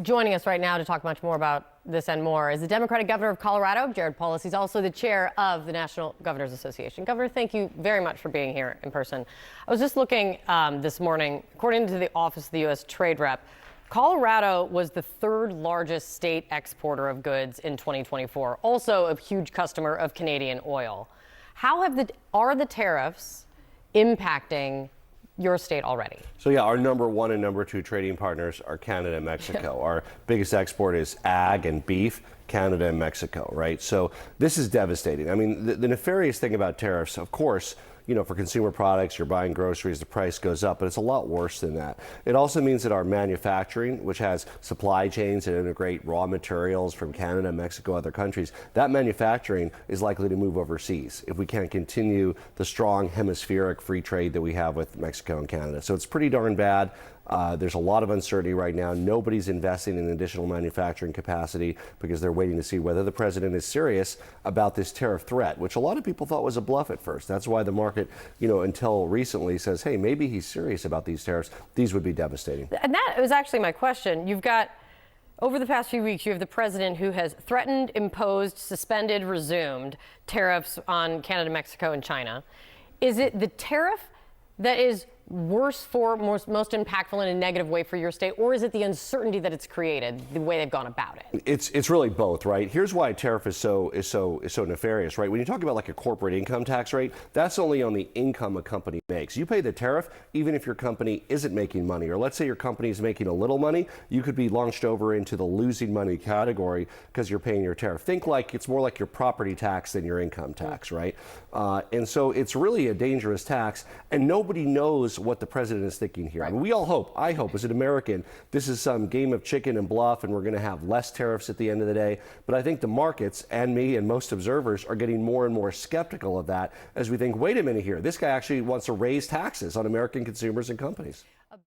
Joining us right now to talk much more about this and more is the Democratic governor of Colorado, Jared Polis. He's also the chair of the National Governors Association. Governor, thank you very much for being here in person. I was just looking this morning, according to the Office of the U.S. Trade Rep, Colorado was the third largest state exporter of goods in 2024, also a huge customer of Canadian oil. How are the tariffs impacting your state already? So yeah, our number one and number two trading partners are Canada and Mexico. Our biggest export is ag and beef, Canada and Mexico, right? So this is devastating. I mean, the nefarious thing about tariffs, of course, you know, for consumer products, you're buying groceries, the price goes up, but it's a lot worse than that. It also means that our manufacturing, which has supply chains that integrate raw materials from Canada, Mexico, other countries, that manufacturing is likely to move overseas if we can't continue the strong hemispheric free trade that we have with Mexico and Canada. So it's pretty darn bad. There's a lot of uncertainty right now. Nobody's investing in additional manufacturing capacity because they're waiting to see whether the president is serious about this tariff threat, which a lot of people thought was a bluff at first. That's why the market, you know, until recently says, hey, maybe he's serious about these tariffs. These would be devastating. And that was actually my question. You've got, over the past few weeks, you have the president who has threatened, imposed, suspended, resumed tariffs on Canada, Mexico, and China. Is it the tariff that is worse for most impactful in a negative way for your state, or is it the uncertainty that it's created, the way they've gone about it? It's really both, right? Here's why tariff is so nefarious, right? When you talk about like a corporate income tax rate, that's only on the income a company makes. You pay the tariff even if your company isn't making money, or let's say your company is making a little money, you could be launched over into the losing money category because you're paying your tariff. Think like it's more like your property tax than your income tax, right? And so it's really a dangerous tax, and nobody knows what the president is thinking here. Right. I mean, we all hope, I hope as an American, this is some game of chicken and bluff and we're going to have less tariffs at the end of the day. But I think the markets and me and most observers are getting more and more skeptical of that as we think, wait a minute here, this guy actually wants to raise taxes on American consumers and companies.